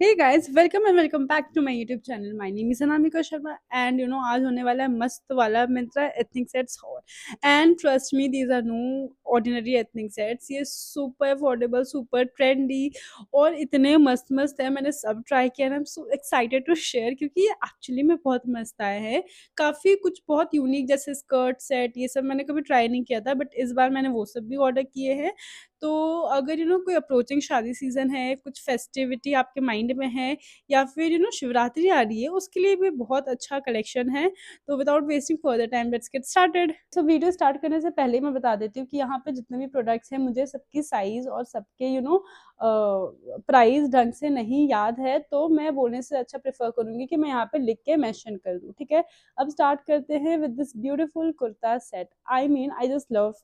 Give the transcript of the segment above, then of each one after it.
Hey guys, welcome and welcome back to my YouTube channel. My name is Anamika Sharma and आज होने वाला है मस्त वाला Myntra ethnic sets haul. And trust me, these are no ordinary ethnic sets. ये super affordable, super trendy और इतने मस्त मस्त है। मैंने सब ट्राई किया and I am so excited to share, क्योंकि ये एक्चुअली में बहुत मस्त आए हैं। काफ़ी कुछ बहुत यूनिक, जैसे स्कर्ट सेट, ये सब मैंने कभी ट्राई नहीं किया था, बट इस बार मैंने वो सब भी ऑर्डर किए हैं। तो अगर कोई अप्रोचिंग शादी सीजन है, कुछ फेस्टिविटी आपके माइंड में है, या फिर शिवरात्रि आ रही है, उसके लिए भी बहुत अच्छा कलेक्शन है। तो without wasting further time, let's get started. तो वीडियो स्टार्ट करने से पहले मैं बता देती हूँ कि यहाँ पे जितने भी प्रोडक्ट्स हैं, मुझे सबकी साइज और सबके प्राइस ढंग से नहीं याद है, तो मैं बोलने से अच्छा प्रेफर करूंगी कि मैं यहाँ पे लिख के मेंशन कर दूँ। ठीक है, अब स्टार्ट करते हैं with this beautiful kurta set. I just love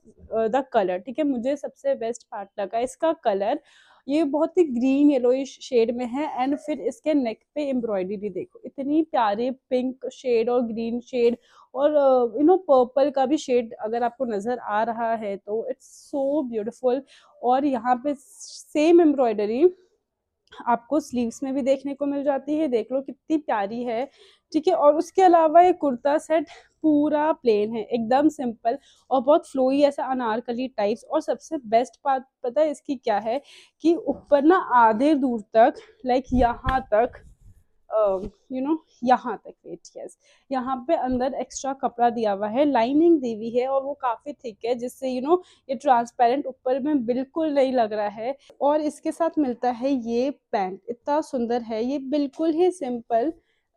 the colour. ठीक है, मुझे सबसे बेस्ट पार्ट लगा इसका कलर। ये बहुत ही ग्रीन येलोइश शेड में है एंड फिर इसके नेक पे एम्ब्रॉयडरी देखो, इतनी प्यारी पिंक शेड और ग्रीन शेड और पर्पल का भी शेड अगर आपको नजर आ रहा है तो इट्स सो ब्यूटीफुल। और यहाँ पे सेम एम्ब्रॉयडरी आपको स्लीव्स में भी देखने को मिल जाती है, देख लो कितनी प्यारी है। ठीक है, और उसके अलावा ये कुर्ता सेट पूरा प्लेन है, एकदम सिंपल और बहुत फ्लोई, ऐसा अनारकली टाइप्स। और सबसे बेस्ट बात पता है इसकी क्या है, कि ऊपर ना आधे दूर तक, लाइक यहाँ तक, यू नो यहाँ तक, वेट, यस, यहाँ पे अंदर एक्स्ट्रा कपड़ा दिया हुआ है, लाइनिंग दी हुई है और वो काफी थिक है, जिससे ये ट्रांसपेरेंट ऊपर में बिल्कुल नहीं लग रहा है। और इसके साथ मिलता है ये पैंट, इतना सुंदर है, ये बिल्कुल ही सिंपल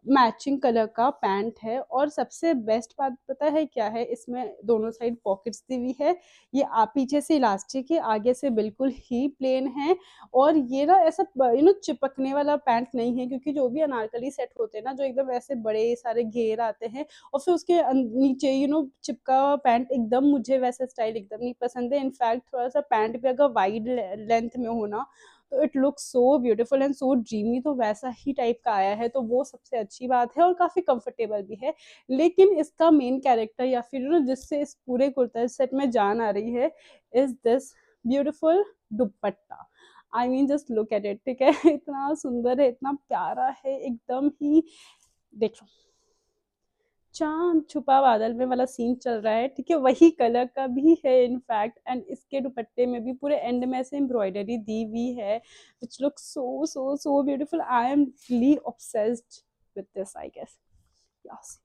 मैचिंग कलर का पैंट है। और सबसे बेस्ट बात पता है क्या है, इसमें दोनों साइड पॉकेट्स दी हुई है। ये आप पीछे से इलास्टिक है, आगे से बिल्कुल ही प्लेन है। और ये ना ऐसा चिपकने वाला पैंट नहीं है, क्योंकि जो भी अनारकली सेट होते हैं ना, जो एकदम ऐसे बड़े सारे घेर आते हैं और फिर उसके नीचे चिपका हुआ पैंट, एकदम मुझे वैसा स्टाइल एकदम नहीं पसंद है। इनफैक्ट थोड़ा सा पैंट भी अगर वाइड लेंथ में हो ना, तो it looks so beautiful and so dreamy. तो वैसा ही टाइप का आया है, तो वो सबसे अच्छी बात है और काफी कंफर्टेबल भी है। लेकिन इसका मेन कैरेक्टर, या फिर जिससे इस पूरे कुर्ता सेट में जान आ रही है, is this beautiful dupatta. Just look at it. ठीक है, इतना सुंदर है, इतना प्यारा है, एकदम ही, देखो, चांद छुपा बादल में वाला सीन चल रहा है। ठीक है, वही कलर का भी है इनफैक्ट। एंड इसके दुपट्टे में भी पूरे एंड में ऐसे एम्ब्रॉयडरी दी हुई है, which look so so so beautiful. I am really obsessed with this, I guess. Yes,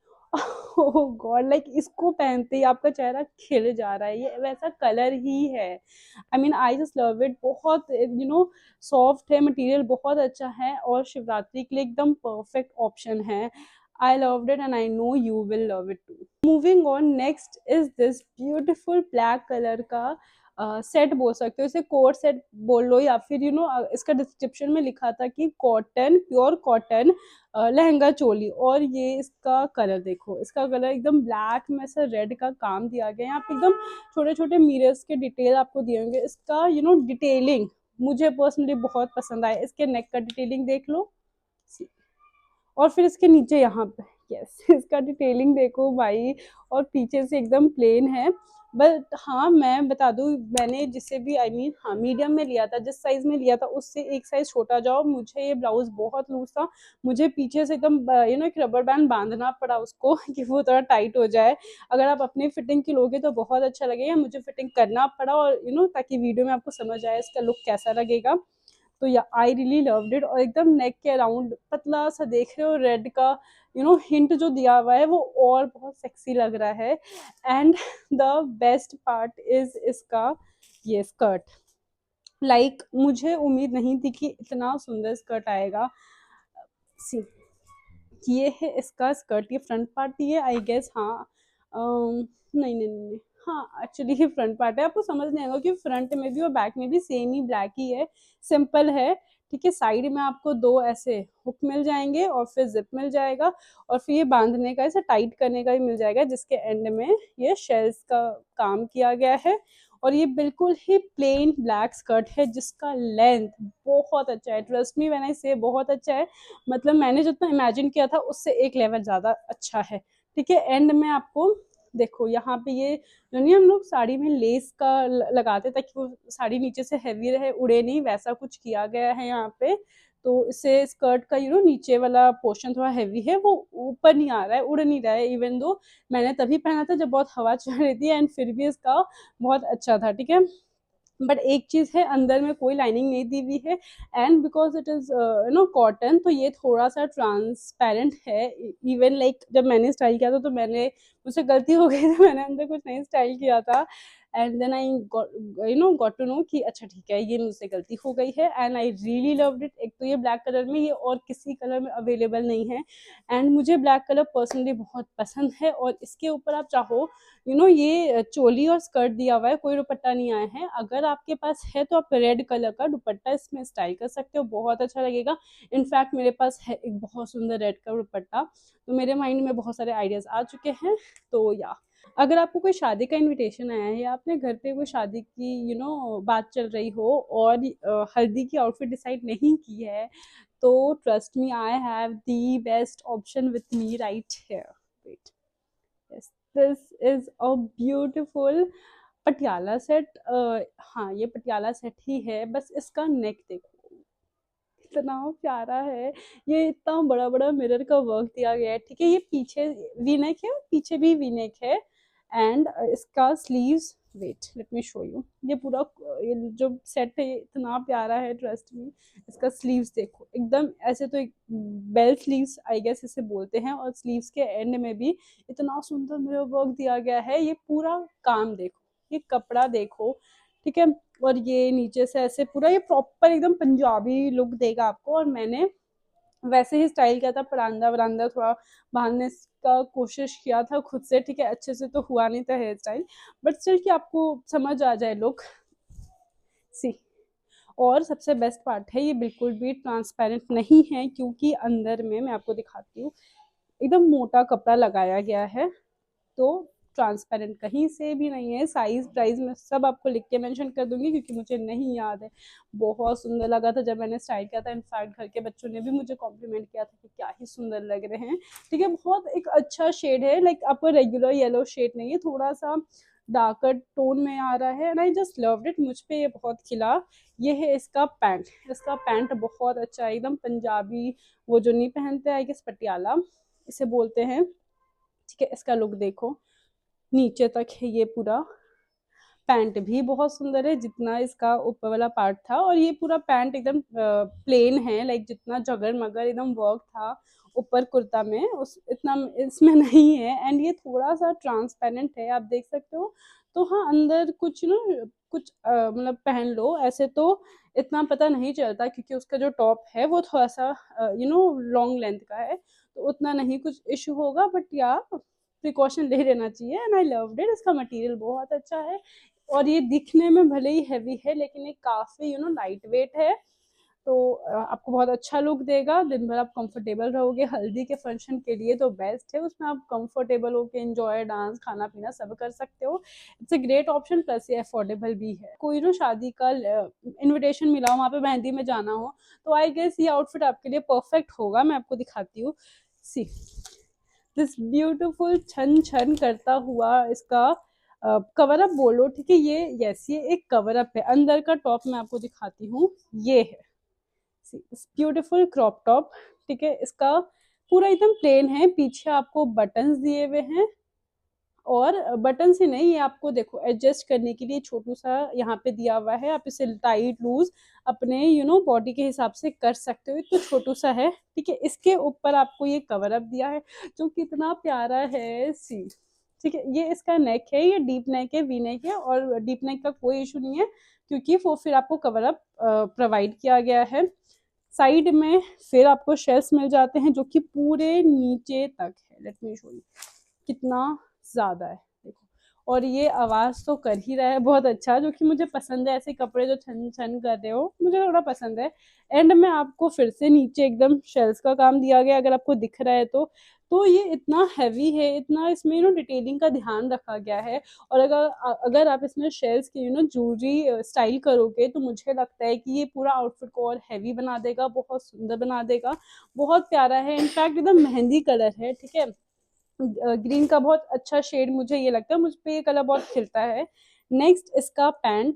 oh god, like इसको पहनते ही आपका चेहरा खिल जा रहा है, ये वैसा कलर ही है। I just love it. बहुत सॉफ्ट है, मटेरियल बहुत अच्छा है और शिवरात्रि के लिए एकदम परफेक्ट ऑप्शन है। I loved it and I know you will love it too. Moving on, next is this beautiful black colour का सेट बोल सकते हो, इसे कोट सेट बोल लो, या फिर इसका डिस्क्रिप्शन में लिखा था कि cotton, pure cotton lehenga choli. और ये इसका कलर देखो, इसका कलर एकदम ब्लैक में से रेड का काम दिया गया है। यहाँ पे एकदम छोटे छोटे मिरर्स के डिटेल आपको दिए होंगे। इसका डिटेलिंग मुझे पर्सनली बहुत पसंद आया। इसके नेक का डिटेलिंग देख लो, और फिर इसके नीचे यहाँ पे, यस, इसका डिटेलिंग देखो भाई। और पीछे से एकदम प्लेन है। बट हाँ, मैं बता दूँ, मैंने जिसे भी हाँ, मीडियम में लिया था, जिस साइज में लिया था उससे एक साइज छोटा जाओ। मुझे ये ब्लाउज बहुत लूज था, मुझे पीछे से एकदम एक रबर बैंड बांधना पड़ा उसको कि वो थोड़ा टाइट हो जाए। अगर आप अपनी फिटिंग की लोगे तो बहुत अच्छा लगेगा, मुझे फिटिंग करना पड़ा, और ताकि वीडियो में आपको समझ आए इसका लुक कैसा लगेगा। तो या आई रियली लव्ड इट। और एकदम नेक के अराउंड पतला सा देख रहे हो रेड का हिंट जो दिया हुआ है, वो और बहुत सेक्सी लग रहा है। And the best part is इसका ये स्कर्ट। मुझे उम्मीद नहीं थी कि इतना सुंदर स्कर्ट आएगा। सी, ये है इसका स्कर्ट, ये फ्रंट पार्ट ही है आई गेस। हाँ, नहीं नहीं नहीं, हाँ एक्चुअली ये फ्रंट पार्ट है। आपको समझ नहीं आएगा कि फ्रंट में भी और बैक में भी सेम ही ब्लैक ही है, सिंपल है। ठीक है, साइड में आपको दो ऐसे हुक मिल जाएंगे और फिर जिप मिल जाएगा, और फिर ये बांधने का, इसे टाइट करने का भी मिल जाएगा, जिसके एंड में ये शेल्स का काम किया गया है। और ये बिल्कुल ही प्लेन ब्लैक स्कर्ट है, जिसका लेंथ बहुत अच्छा है। ट्रस्ट मी व्हेन आई से बहुत अच्छा है, मतलब मैंने जितना इमेजिन किया था उससे एक लेवल ज्यादा अच्छा है। ठीक है, एंड में आपको देखो, यहाँ पे ये जो नहीं हम लोग साड़ी में लेस का लगाते ताकि वो साड़ी नीचे से हैवी रहे, उड़े नहीं, वैसा कुछ किया गया है यहाँ पे। तो इससे स्कर्ट का नीचे वाला पोर्शन थोड़ा हैवी है, वो ऊपर नहीं आ रहा है, उड़ नहीं रहा है। इवन दो मैंने तभी पहना था जब बहुत हवा चल रही थी, एंड फिर भी इसका बहुत अच्छा था, ठीक है। बट एक चीज है, अंदर में कोई लाइनिंग नहीं दी हुई है, and because it is cotton, तो ये थोड़ा सा ट्रांसपेरेंट है। इवन लाइक जब मैंने स्टाइल किया था तो मुझसे गलती हो गई थी, मैंने अंदर कुछ नहीं स्टाइल किया था, and then I got to know कि अच्छा ठीक है, ये मुझसे गलती हो गई है, and I really loved it. एक तो ये ब्लैक कलर में, ये और किसी कलर में अवेलेबल नहीं है, एंड मुझे ब्लैक कलर पर्सनली बहुत पसंद है। और इसके ऊपर आप चाहो ये चोली और स्कर्ट दिया हुआ है, कोई दुपट्टा नहीं आया है। अगर आपके पास है तो आप रेड कलर का दुपट्टा इसमें स्टाइल कर सकते हो, बहुत अच्छा लगेगा। इनफैक्ट मेरे पास है एक बहुत सुंदर रेड का दुपट्टा, तो मेरे माइंड में बहुत सारे आइडियाज आ चुके हैं। तो या अगर आपको कोई शादी का इनविटेशन आया है, या आपने घर पे कोई शादी की बात चल रही हो, और हल्दी की आउटफिट डिसाइड नहीं की है, तो trust me, I have the best option with me right here. Wait, yes, this is a beautiful Patiala set. हाँ, ये पटियाला सेट ही है, बस इसका नेक देखो इतना प्यारा है। ये इतना बड़ा बड़ा मिरर का वर्क दिया गया है, ठीक है। ये पीछे वी नेक है, पीछे भी वी नेक है, एंड इसका sleeves, wait let me show you. ये पूरा ये जो सेट है ये इतना प्यारा है, ट्रस्ट मी। इसका स्लीव्स देखो, एकदम ऐसे तो एक बेल स्लीव्स आई गेस इसे बोलते हैं, और स्लीव्स के एंड में भी इतना सुंदर मिरर वर्क दिया गया है। ये पूरा काम देखो, ये कपड़ा देखो, ठीक है। और ये नीचे से ऐसे पूरा ये प्रॉपर एकदम पंजाबी लुक देगा आपको। और मैंने वैसे ही स्टाइल किया था, परांदा वरांदा थोड़ा बांधने का कोशिश किया था खुद से, ठीक है। अच्छे से तो हुआ नहीं था हेयर स्टाइल, बट स्टिल कि आपको समझ आ जाए लुक, सी। और सबसे बेस्ट पार्ट है, ये बिल्कुल भी ट्रांसपेरेंट नहीं है, क्योंकि अंदर में मैं आपको दिखाती हूँ, एकदम मोटा कपड़ा लगाया गया है, तो ट्रांसपेरेंट कहीं से भी नहीं है। साइज प्राइस में सब आपको लिख के मेंशन कर दूंगी, क्योंकि मुझे नहीं याद है। बहुत सुंदर लगा था जब मैंने स्टाइल किया था, इनफैक्ट घर के बच्चों ने भी मुझे कॉम्प्लीमेंट किया था कि क्या ही सुंदर लग रहे हैं, ठीक है। बहुत एक अच्छा शेड है, लाइक आपको रेगुलर येलो शेड नहीं है, थोड़ा सा डार्कर टोन में आ रहा है, and I just loved it, मुझ पे ये बहुत खिला। ये है इसका पैंट, इसका पैंट बहुत अच्छा है, एकदम पंजाबी, वो जो नहीं पहनते आई गेस पटियाला इसे बोलते हैं, ठीक है। इसका लुक देखो, नीचे तक है ये पूरा। पैंट भी बहुत सुंदर है, जितना इसका ऊपर वाला पार्ट था, और ये पूरा पैंट एकदम प्लेन है, लाइक जितना जगर मगर एकदम वर्क था ऊपर कुर्ता में, उस इतना इसमें नहीं है। एंड ये थोड़ा सा ट्रांसपेरेंट है, आप देख सकते हो। तो हाँ, अंदर कुछ कुछ मतलब पहन लो ऐसे तो इतना पता नहीं चलता, क्योंकि उसका जो टॉप है वो थोड़ा सा लॉन्ग लेंथ का है, तो उतना नहीं कुछ इशू होगा। बट या प्रिकॉशन ले लेना चाहिए, एंड आई लव्ड इट। इसका मटेरियल बहुत अच्छा है, और ये दिखने में भले ही हैवी है, लेकिन ये काफ़ी लाइट वेट है, तो आपको बहुत अच्छा लुक देगा। दिन भर आप कंफर्टेबल रहोगे। हल्दी के फंक्शन के लिए तो बेस्ट है, उसमें आप कंफर्टेबल होके एंजॉय, डांस, खाना पीना सब कर सकते हो। It's a great option, plus ये अफोर्डेबल भी है। कोई शादी का इनविटेशन मिला हो, वहाँ पे मेहंदी में जाना हो, तो आई गेस ये आउटफिट आपके लिए परफेक्ट होगा। मैं आपको दिखाती हूँ, सी दिस ब्यूटीफुल छन छन करता हुआ इसका कवर अप बोलो, ठीक है। ये यस, ये एक कवर अप है। अंदर का टॉप मैं आपको दिखाती हूँ, ये है ब्यूटीफुल क्रॉप टॉप, ठीक है। इसका पूरा एकदम प्लेन है, पीछे आपको बटन्स दिए हुए हैं, और बटन से नहीं, ये आपको देखो एडजस्ट करने के लिए छोटू सा यहाँ पे दिया हुआ है। आप इसे टाइट लूज अपने बॉडी के हिसाब से कर सकते हो, तो छोटू सा है, ठीक है। इसके ऊपर आपको ये कवर अप दिया है, जो कितना प्यारा है, सी, ठीक है। ये इसका नेक है, ये डीप नेक है, वी नेक है, और डीप नेक का कोई इशू नहीं है, क्योंकि वो फिर आपको कवर अप प्रोवाइड किया गया है। साइड में फिर आपको शेल्स मिल जाते हैं, जो कि पूरे नीचे तक है। लेट मी शो यू कितना ज्यादा है, देखो। और ये आवाज तो कर ही रहा है बहुत अच्छा, जो कि मुझे पसंद है। ऐसे कपड़े जो छन छन कर रहे हो, मुझे थोड़ा पसंद है। एंड में आपको फिर से नीचे एकदम शेल्स का काम दिया गया, अगर आपको दिख रहा है तो ये इतना हैवी है, इतना इसमें डिटेलिंग का ध्यान रखा गया है। और अगर अगर आप इसमें शेल्स की ज्वेलरी स्टाइल करोगे, तो मुझे लगता है कि ये पूरा आउटफिट को और हैवी बना देगा, बहुत सुंदर बना देगा, बहुत प्यारा है। इनफैक्ट एकदम मेहंदी कलर है, ठीक है। ग्रीन का बहुत अच्छा शेड मुझे ये लगता है, मुझ पे ये कलर बहुत खिलता है। नेक्स्ट इसका पैंट,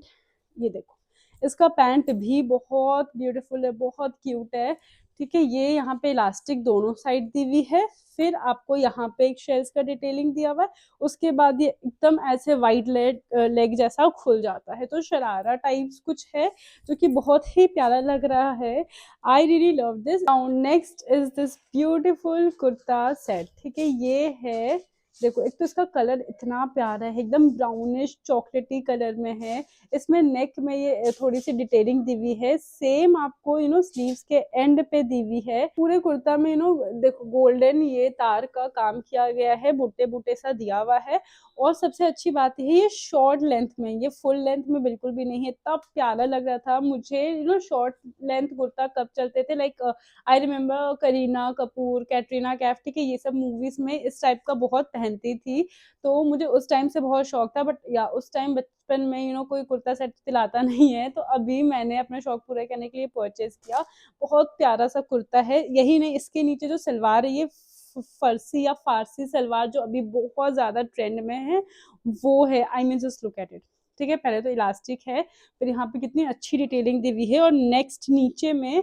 ये देखो, इसका पैंट भी बहुत ब्यूटीफुल है, बहुत क्यूट है। ठीक है, ये यहाँ पे इलास्टिक दोनों साइड दी हुई है, फिर आपको यहाँ पे एक शेल्स का डिटेलिंग दिया हुआ है, उसके बाद ये एकदम ऐसे वाइड लेग जैसा खुल जाता है, तो शरारा टाइप्स कुछ है जो कि बहुत ही प्यारा लग रहा है। I really love this. Now next is this beautiful kurta set. ठीक है, ये है, देखो एक तो इसका कलर इतना प्यारा है, एकदम ब्राउनिश चॉकलेटी कलर में है। इसमें नेक में ये थोड़ी सी डिटेलिंग दी हुई है, सेम आपको स्लीव्स के एंड पे दी हुई है। पूरे कुर्ता में देखो गोल्डन ये तार का काम किया गया है, बूटे बूटे सा दिया हुआ है। और सबसे अच्छी बात है ये शॉर्ट लेंथ में, ये फुल लेंथ में बिल्कुल भी नहीं है। इतना प्यारा लग रहा था मुझे। शॉर्ट लेंथ कुर्ता कब चलते थे, like I remember Kareena Kapoor, Katrina Kaif, ठीक है, ये सब मूवीज में इस टाइप का बहुत पहनती थी, तो मुझे उस टाइम से बहुत शौक था। बट या उस टाइम बचपन में कोई कुर्ता सेट दिलाता नहीं है, तो अभी मैंने अपना शौक पूरा करने के लिए परचेज किया। बहुत प्यारा सा कुर्ता है। यही नहीं, इसके नीचे जो सलवार है ये फरसी या फारसी सलवार जो अभी बहुत ज्यादा ट्रेंड में है, वो है। I mean just look at it. ठीक है, पहले तो इलास्टिक है, फिर यहाँ पे कितनी अच्छी डिटेलिंग दी हुई है, और नेक्स्ट नीचे में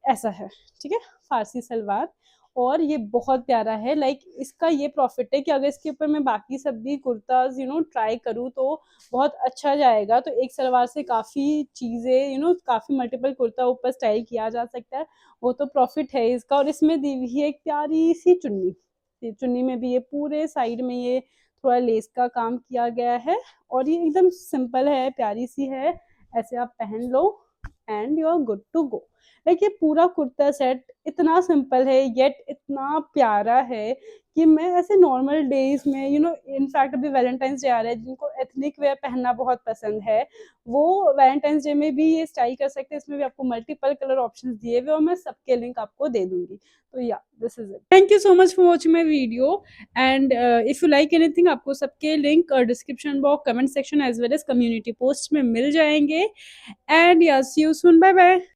ऐसा है। ठीक है, फारसी सलवार, और ये बहुत प्यारा है। लाइक इसका ये प्रॉफिट है कि अगर इसके ऊपर मैं बाकी सब भी कुर्ताज ट्राई करूँ तो बहुत अच्छा जाएगा। तो एक सलवार से काफ़ी चीज़ें काफ़ी मल्टीपल कुर्ता ऊपर स्टाइल किया जा सकता है, वो तो प्रॉफिट है इसका। और इसमें दी हुई है एक प्यारी सी चुन्नी, चुन्नी में भी ये पूरे साइड में ये थोड़ा लेस का काम किया गया है, और ये एकदम सिंपल है, प्यारी सी है। ऐसे आप पहन लो and you are good to go. Like ये पूरा कुर्ता सेट इतना सिंपल है येट इतना प्यारा है कि मैं ऐसे नॉर्मल डेज में इनफैक्ट अभी वैलेंटाइंस डे आ रहा है, जिनको एथनिक वेयर पहनना बहुत पसंद है, वो वैलेंटाइंस डे में भी ये स्टाइल कर सकते हैं। इसमें भी आपको मल्टीपल कलर ऑप्शंस दिए हुए, और मैं सबके लिंक आपको दे दूंगी। तो yeah this is it. Thank you so much for watching my video, and if you like anything, आपको सबके link description box, comment section as well as community post में मिल जाएंगे। And yeah see you soon, bye bye.